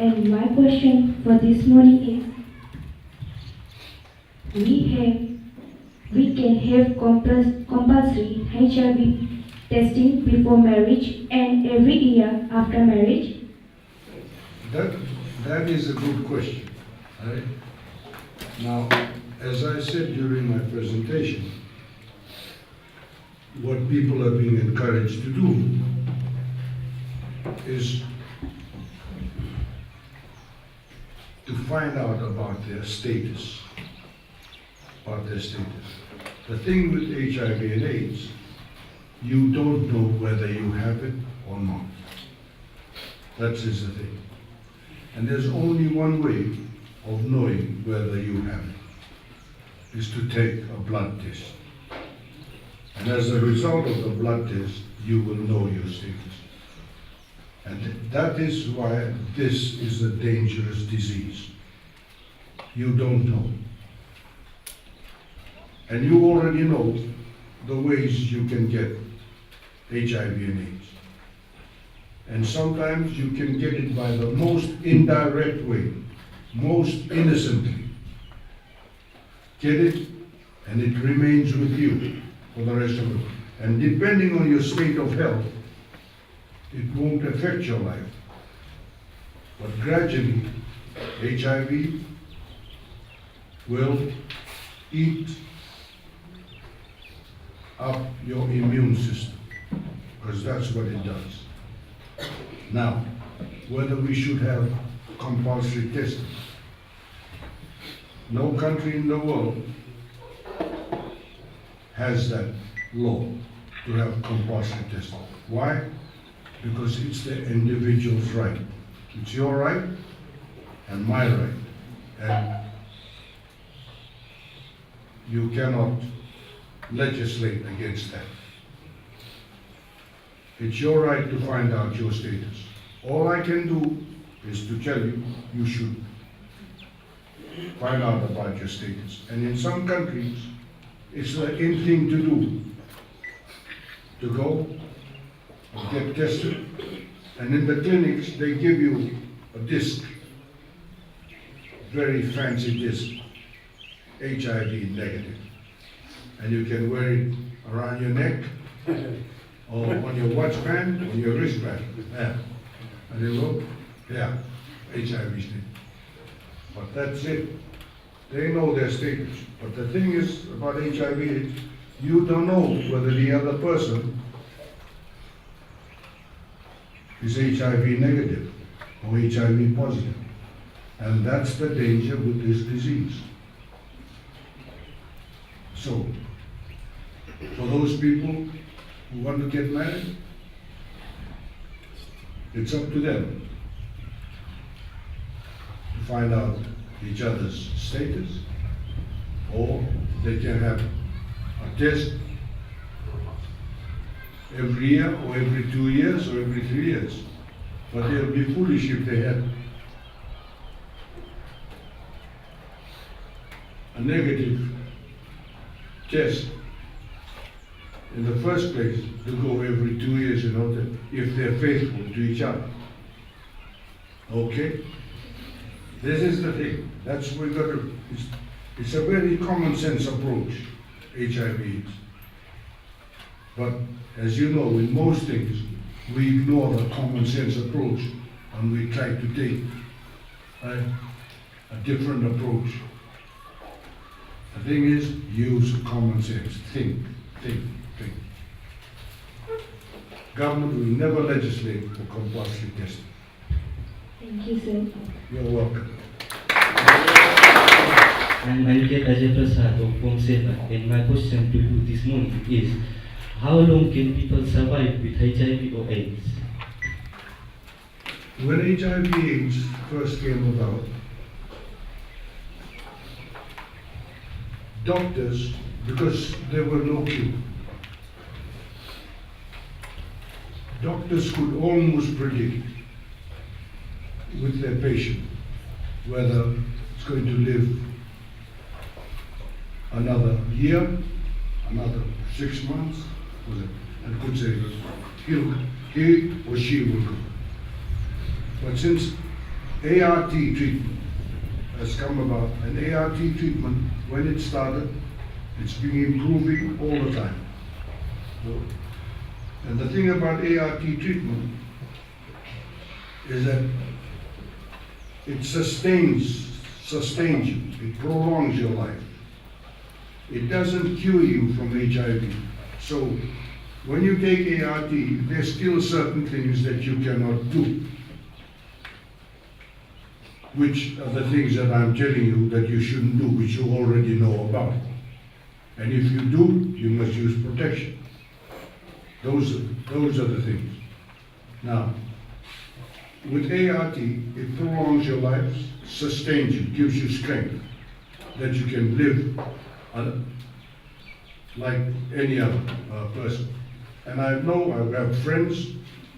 And my question for this morning is, we can have compulsory HIV testing before marriage and every year after marriage? That is a good question. Right? Now, as I said during my presentation, what people are being encouraged to do is to find out about their status. The thing with HIV and AIDS, you don't know whether you have it or not. That is the thing. And there's only one way of knowing whether you have it, is to take a blood test. And as a result of the blood test, you will know your status. And that is why this is a dangerous disease. You don't know. And you already know the ways you can get HIV and AIDS. And sometimes you can get it by the most indirect way, most innocently. Get it, and it remains with you for the rest of it. And depending on your state of health, it won't affect your life. But gradually, HIV will eat up your immune system, because that's what it does. Now, whether we should have compulsory testing. No country in the world has that law to have compulsory testing. Why? Because it's the individual's right. It's your right and my right. And you cannot legislate against that. It's your right to find out your status. All I can do is to tell you, you should find out about your status. And in some countries, it's the in thing to do, to go and get tested. And in the clinics, they give you a disc, very fancy disc, HIV negative. And you can wear it around your neck, or on your watch band, on your wristband. Yeah. And you look, yeah, HIV status. But that's it. They know their status. But the thing is about HIV is you don't know whether the other person is HIV negative or HIV positive. And that's the danger with this disease. So, for those people who want to get married, it's up to them to find out each other's status, or they can have a test every year, or every 2 years, or every 3 years. But they'll be foolish if they had a negative test in the first place to go every 2 years in order, if they're faithful to each other. Okay? This is the thing. That's what we've got to, it's a very common sense approach, HIV AIDS. But as you know, in most things, we ignore the common sense approach and we try to take a different approach. The thing is, use common sense. Think. Government will never legislate for compulsory testing. Thank you, sir. You're welcome. I'm Malika Prasad of Form 7, and my question to you this morning is, how long can people survive with HIV or AIDS? When HIV AIDS first came about, doctors, because there were no cure, doctors could almost predict with their patient whether it's going to live another year, another 6 months, and could say he or she will go. But since ART treatment has come about. And ART treatment, when it started, it's been improving all the time. So, and the thing about ART treatment is that it sustains you, it prolongs your life. It doesn't cure you from HIV. So when you take ART, there's still certain things that you cannot do, which are the things that I'm telling you that you shouldn't do, which you already know about. And if you do, you must use protection. Those are the things. Now, with ART, it prolongs your life, sustains you, gives you strength, that you can live like any other person. And I have friends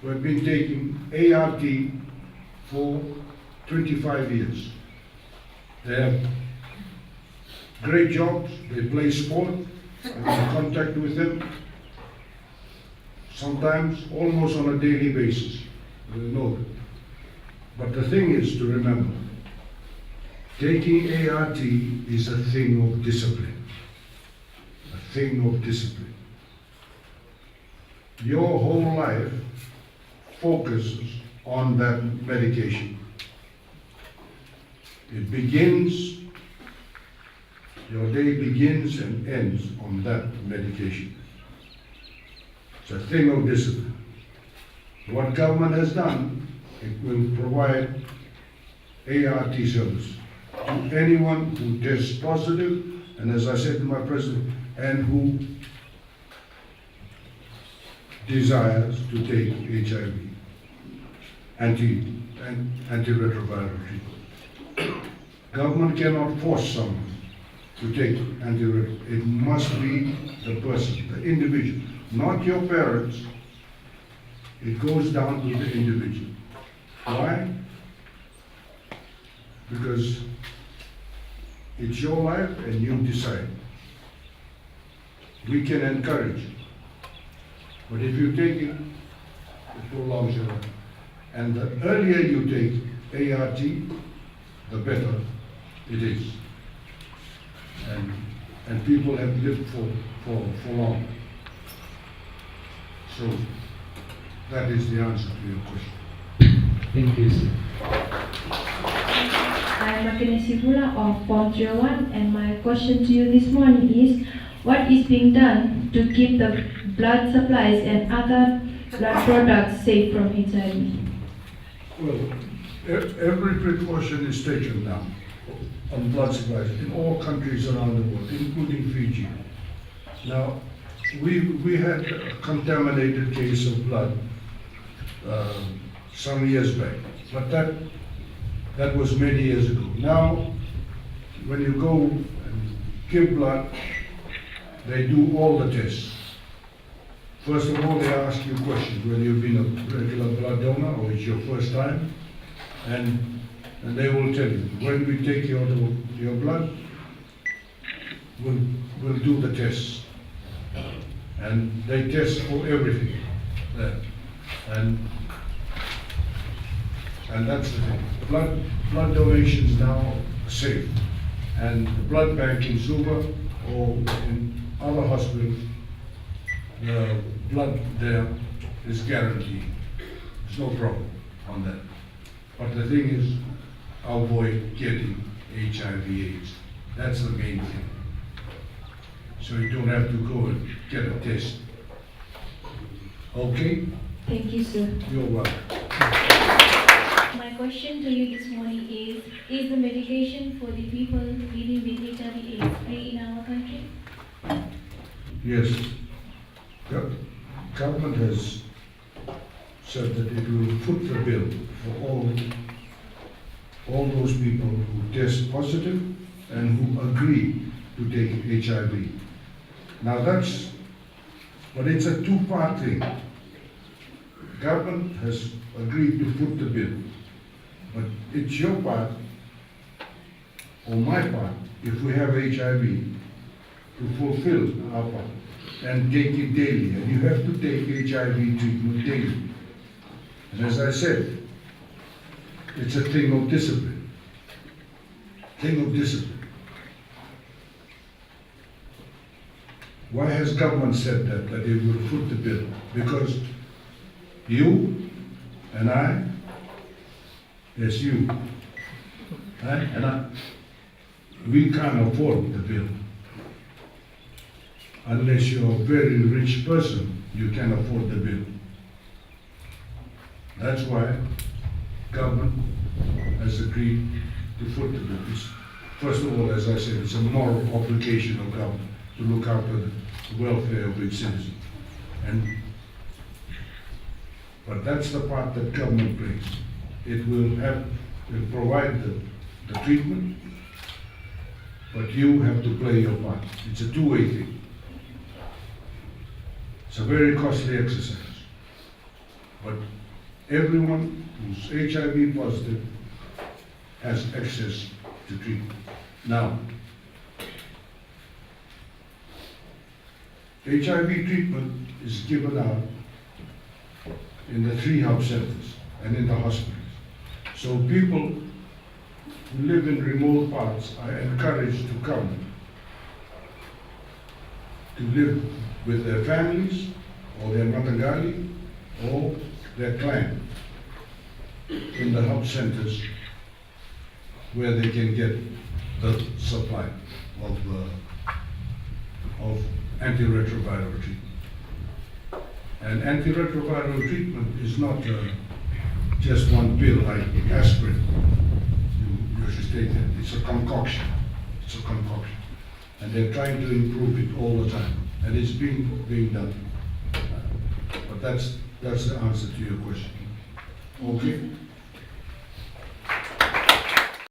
who have been taking ART for 25 years. They have great jobs, they play sport, I'm in contact with them, sometimes almost on a daily basis. They know that. But the thing is to remember, taking ART is a thing of discipline. A thing of discipline. Your whole life focuses on that medication. It begins, your day begins and ends on that medication. It's a thing of discipline. What government has done, it will provide ART service to anyone who tests positive, and as I said to my president, and who desires to take HIV, antiretroviral treatment. Government cannot force someone to take antiretroviral. It must be the person, the individual, not your parents. It goes down to the individual. Why? Because it's your life and you decide. We can encourage you. But if you take it, it prolongs your life. And the earlier you take ART, the better it is. And people have lived for long. So that is the answer to your question. Thank you, sir. I'm Makine Sibula of Form 01, and my question to you this morning is, what is being done to keep the blood supplies and other blood products safe from HIV? Well, every precaution is taken now on blood supplies in all countries around the world, including Fiji. Now, we had a contaminated case of blood some years back, but that was many years ago. Now, when you go and give blood, they do all the tests. First of all, they ask you questions, whether you've been a regular blood donor or it's your first time, and they will tell you, when we take your blood, we'll do the tests. And they test for everything there. And that's the thing. Blood donations now are safe. And the blood bank in Suva or in other hospitals, the blood there is guaranteed. There's no problem on that. But the thing is, avoid getting HIV/AIDS. That's the main thing. So you don't have to go and get a test. Okay? Thank you, sir. You're welcome. My question to you this morning is the medication for the people living with HIV/AIDS free in our country? Yes. The government has said that it will foot the bill for all those people who test positive and who agree to take HIV. Now but it's a two-part thing. Government has agreed to foot the bill, but it's your part, or my part, if we have HIV, to fulfill our part and take it daily. And you have to take HIV treatment daily. And as I said, It's a thing of discipline. Thing of discipline. Why has government said that it will foot the bill? Because you and I, yes you, and I, we can't afford the bill. Unless you're a very rich person, you can afford the bill. That's why government has agreed to foot the bill. First of all, as I said, it's a moral obligation of government to look after the welfare of its citizens. But that's the part that government plays. It will provide the treatment, but you have to play your part. It's a two-way thing. It's a very costly exercise. But everyone who's HIV positive has access to treatment. Now, HIV treatment is given out in the 3 hub centers and in the hospitals. So people who live in remote parts are encouraged to come to live with their families or their matagali or their clan in the hub centers where they can get the supply of antiretroviral treatment. And antiretroviral treatment is not just one pill like aspirin. You should take that. It's a concoction. It's a concoction. And they're trying to improve it all the time. And it's being done. But that's the answer to your question. Okay?